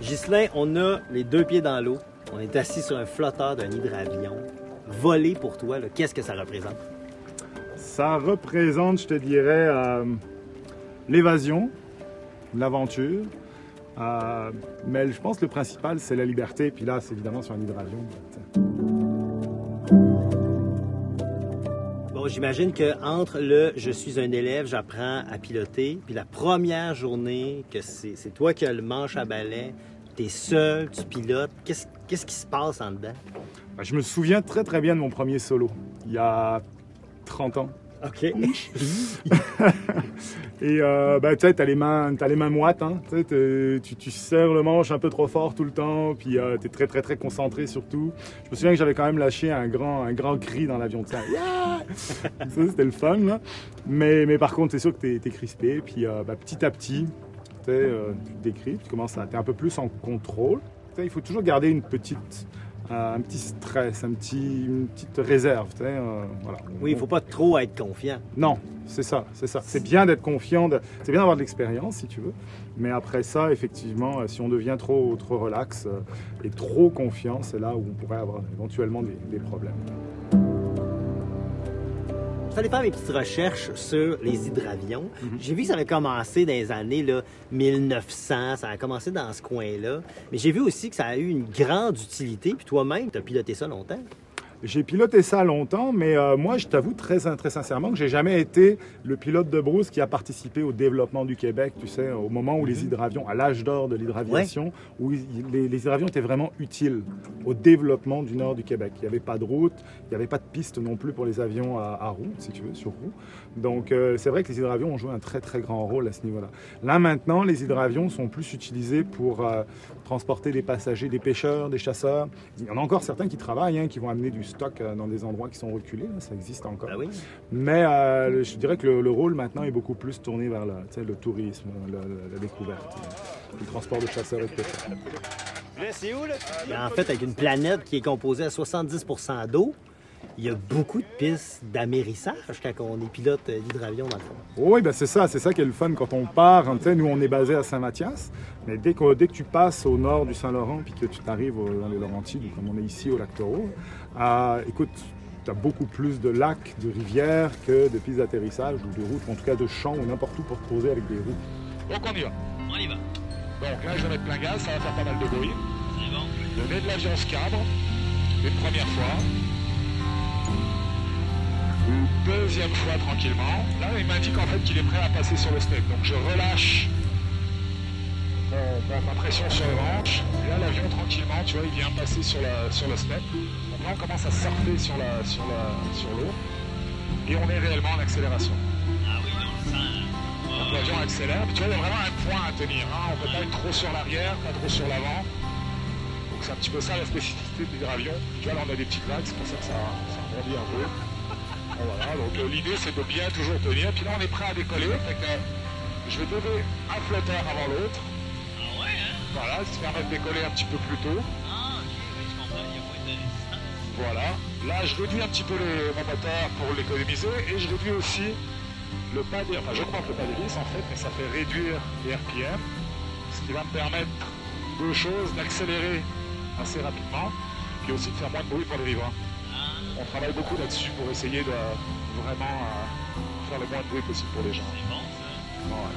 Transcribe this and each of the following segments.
Ghislain, on a les deux pieds dans l'eau. On est assis sur un flotteur d'un hydravion. Voler pour toi, qu'est-ce que ça représente? Ça représente, je te dirais, l'évasion, l'aventure. Mais je pense que le principal, c'est la liberté. Puis là, c'est évidemment sur un hydravion. Bon, j'imagine qu'entre le « je suis un élève, j'apprends à piloter », puis la première journée que c'est toi qui as le manche à balai, tu es seul, tu pilotes, qu'est-ce qui se passe en dedans? Je me souviens très très bien de mon premier solo, il y a 30 ans. OK. Et tu sais, t'as les mains moites, hein, tu serres le manche un peu trop fort tout le temps, puis t'es très très très concentré surtout. Je me souviens que j'avais quand même lâché un grand cri dans l'avion, yeah! Ça c'était le fun, là. Mais par contre, c'est sûr que t'es crispé, puis petit à petit, tu te décris, tu commences à t'es un peu plus en contrôle. Il faut toujours garder un petit stress, une petite réserve. Voilà. Oui, il ne faut pas trop être confiant. Non, c'est ça. C'est bien d'être confiant, c'est bien d'avoir de l'expérience si tu veux. Mais après ça, effectivement, si on devient trop relax et trop confiant, c'est là où on pourrait avoir éventuellement des problèmes. Je suis allé faire mes petites recherches sur les hydravions. J'ai vu que ça avait commencé dans les années 1900, ça a commencé dans ce coin-là. Mais j'ai vu aussi que ça a eu une grande utilité. Puis toi-même, tu as piloté ça longtemps. J'ai piloté ça longtemps, mais moi, je t'avoue très sincèrement que j'ai jamais été le pilote de brousse qui a participé au développement du Québec, tu sais, au moment où les hydravions, à l'âge d'or de l'hydraviation, où les hydravions étaient vraiment utiles au développement du nord du Québec. Il n'y avait pas de route, il n'y avait pas de piste non plus pour les avions à roues, si tu veux, sur roues. Donc, c'est vrai que les hydravions ont joué un très grand rôle à ce niveau-là. Là, maintenant, les hydravions sont plus utilisés pour transporter des passagers, des pêcheurs, des chasseurs. Il y en a encore certains qui travaillent, qui vont amener du stock dans des endroits qui sont reculés, là, ça existe encore. Ah oui. Mais je dirais que le rôle maintenant est beaucoup plus tourné vers le tourisme, la découverte, le transport de chasseurs et de pêcheurs. Là, c'est où, là? En fait, avec une planète qui est composée à 70% d'eau, il y a beaucoup de pistes d'amérissage quand on est pilote d'hydravion, dans le fond. Oui, c'est ça qui est le fun quand on part. Nous, on est basé à Saint-Mathias, mais dès que tu passes au nord du Saint-Laurent puis que tu t'arrives dans les Laurentides, comme on est ici au lac Taureau, écoute, tu as beaucoup plus de lacs, de rivières que de pistes d'atterrissage ou de routes, en tout cas de champs ou n'importe où pour te poser avec des roues. Donc on y va. On y va. Donc là, je vais mettre plein gaz, ça va faire pas mal de bruit. C'est bon. Le nez de l'avion se cabre, une première fois. Deuxième fois tranquillement. Là, il m'indique en fait qu'il est prêt à passer sur le step. Donc je relâche ma pression sur le manche. Et là, l'avion tranquillement, tu vois, il vient passer sur le step. Donc là, on commence à surfer sur l'eau. Et on est réellement en accélération. Ah oui, on le sent. Donc l'avion accélère. Puis, tu vois, il y a vraiment un point à tenir. On ne peut pas être trop sur l'arrière, pas trop sur l'avant. Donc c'est un petit peu ça la spécificité de l'hydravion. Tu vois, là, on a des petites vagues, c'est pour ça que ça rebondit un peu. Voilà, donc l'idée c'est de bien toujours tenir. Puis là on est prêt à décoller. Fait que, je vais donner un flotteur avant l'autre. Ah ouais, hein? Voilà, ça permet de décoller un petit peu plus tôt. Ah, ok, oui, je comprends, il n'y a pas de résistance. Voilà. Là je réduis un petit peu mon moteur pour l'économiser et je réduis aussi le pas d'hélice. Enfin j'augmente le pas d'hélice en fait, mais ça fait réduire les RPM. Ce qui va me permettre deux choses, d'accélérer assez rapidement, puis aussi de faire moins de bruit pour les riverains. On travaille beaucoup là-dessus pour essayer de vraiment faire le moins de bruit possible pour les gens. C'est bon, ça. Ouais.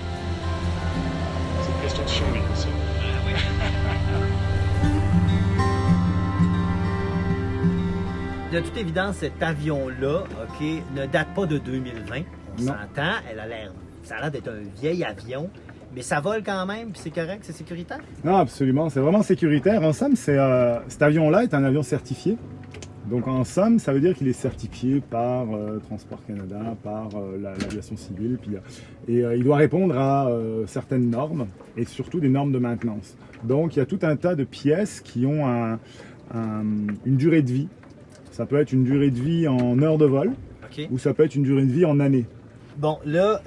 C'est une question de survie aussi. De toute évidence, cet avion-là, OK, ne date pas de 2020. On s'entend, ça a l'air d'être un vieil avion, mais ça vole quand même, puis c'est correct, c'est sécuritaire? Non, absolument, c'est vraiment sécuritaire. En somme, cet avion-là est un avion certifié. Donc en somme, ça veut dire qu'il est certifié par Transport Canada, par l'aviation civile, et il doit répondre à certaines normes, et surtout des normes de maintenance. Donc il y a tout un tas de pièces qui ont une durée de vie. Ça peut être une durée de vie en heures de vol, OK. Ou ça peut être une durée de vie en années. Bon, là,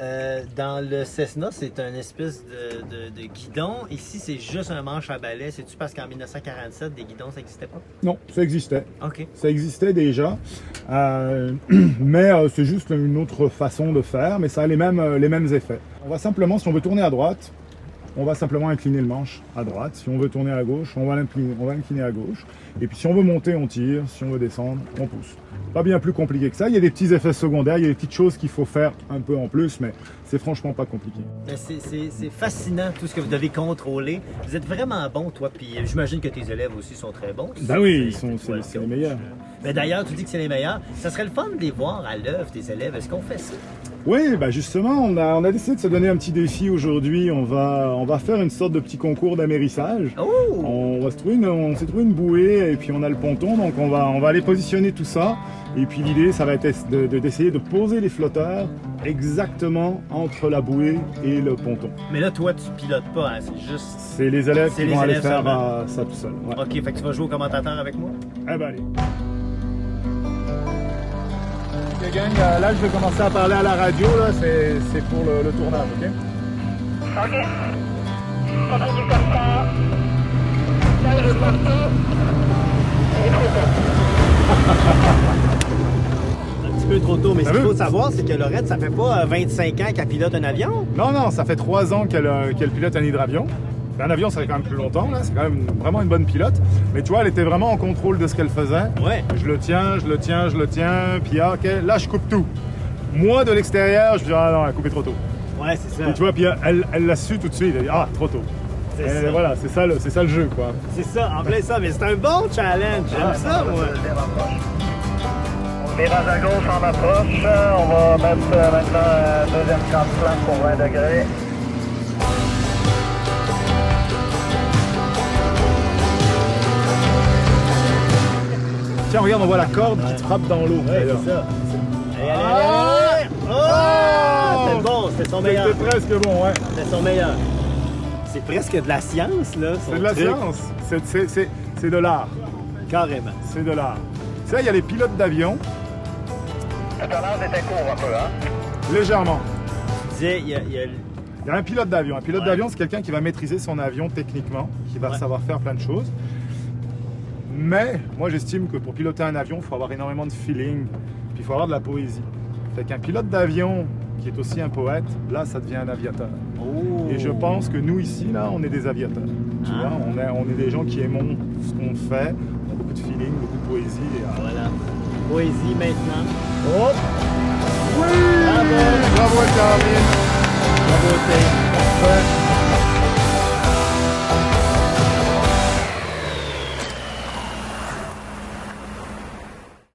dans le Cessna, c'est un espèce de guidon. Ici, c'est juste un manche à balai. C'est-tu parce qu'en 1947, des guidons, ça n'existait pas? Non, ça existait. OK. Ça existait déjà, mais c'est juste une autre façon de faire, mais ça a les mêmes effets. On va simplement, si on veut tourner à droite, on va simplement incliner le manche à droite. Si on veut tourner à gauche, on va incliner à gauche. Et puis si on veut monter, on tire. Si on veut descendre, on pousse. Pas bien plus compliqué que ça. Il y a des petits effets secondaires, il y a des petites choses qu'il faut faire un peu en plus, mais c'est franchement pas compliqué. C'est fascinant tout ce que vous devez contrôler. Vous êtes vraiment bon, toi, puis j'imagine que tes élèves aussi sont très bons. Ben oui, c'est les meilleurs. Mais d'ailleurs, tu dis que c'est les meilleurs. Ça serait le fun de les voir à l'œuvre, tes élèves. Est-ce qu'on fait ça? Oui, bah justement, on a décidé de se donner un petit défi aujourd'hui. On va faire une sorte de petit concours d'amérissage. Oh! On s'est trouvé une bouée et puis on a le ponton, donc on va aller positionner tout ça. Et puis l'idée, ça va être d'essayer de poser les flotteurs exactement entre la bouée et le ponton. Mais là, toi, tu pilotes pas, hein, c'est juste... C'est les élèves qui vont aller faire ça tout seul. Ouais. OK, fait que tu vas jouer au commentateur avec moi? Eh ben allez. Ok gang, là je vais commencer à parler à la radio, là, c'est pour le tournage, ok? Ok. Sortez du portant. Là, le portant. Et trop Un petit peu trop tôt, mais ce qu'il faut savoir, c'est que Laurette, ça fait pas 25 ans qu'elle pilote un avion. Non, ça fait 3 ans qu'elle pilote un hydravion. Un avion, ça fait quand même plus longtemps, là. C'est quand même vraiment une bonne pilote. Mais tu vois, elle était vraiment en contrôle de ce qu'elle faisait. Ouais. Je le tiens. Puis ok, là, je coupe tout. Moi, de l'extérieur, je me dis, ah non, elle a coupé trop tôt. Ouais, c'est ça. Et tu vois, puis elle l'a su tout de suite. Elle dit, ah, trop tôt. C'est Et ça. voilà, c'est ça le jeu, quoi. C'est ça, en plein ça. Mais c'est un bon challenge. J'aime ça, moi. On virage à gauche en approche. On va mettre maintenant un deuxième camp de plan pour 20 degrés. Tiens, regarde, on voit la corde qui te frappe dans l'eau. Ouais, c'est ça. Allez. Oh! C'est bon, c'est son meilleur. C'était presque bon, ouais. C'est son meilleur. C'est presque de la science, là. son C'est de la truc. science. C'est de l'art. Carrément. C'est de l'art. Tu sais, il y a les pilotes d'avion, Le tonnage était court un peu, hein? légèrement. Tu disais, il y a Il y a un pilote d'avion. Un pilote d'avion, c'est quelqu'un qui va maîtriser son avion techniquement, qui va savoir faire plein de choses. Mais moi, j'estime que pour piloter un avion, il faut avoir énormément de feeling, puis il faut avoir de la poésie. Fait qu'un pilote d'avion qui est aussi un poète, là, ça devient un aviateur. Oh. Et je pense que nous, ici, là, on est des aviateurs. Tu vois, on est des gens qui aimons ce qu'on fait, on a beaucoup de feeling, beaucoup de poésie. Et, Voilà. Poésie maintenant. Hop! Oui! Bravo. Bravo, Caroline! Bravo, Thé. Parfait.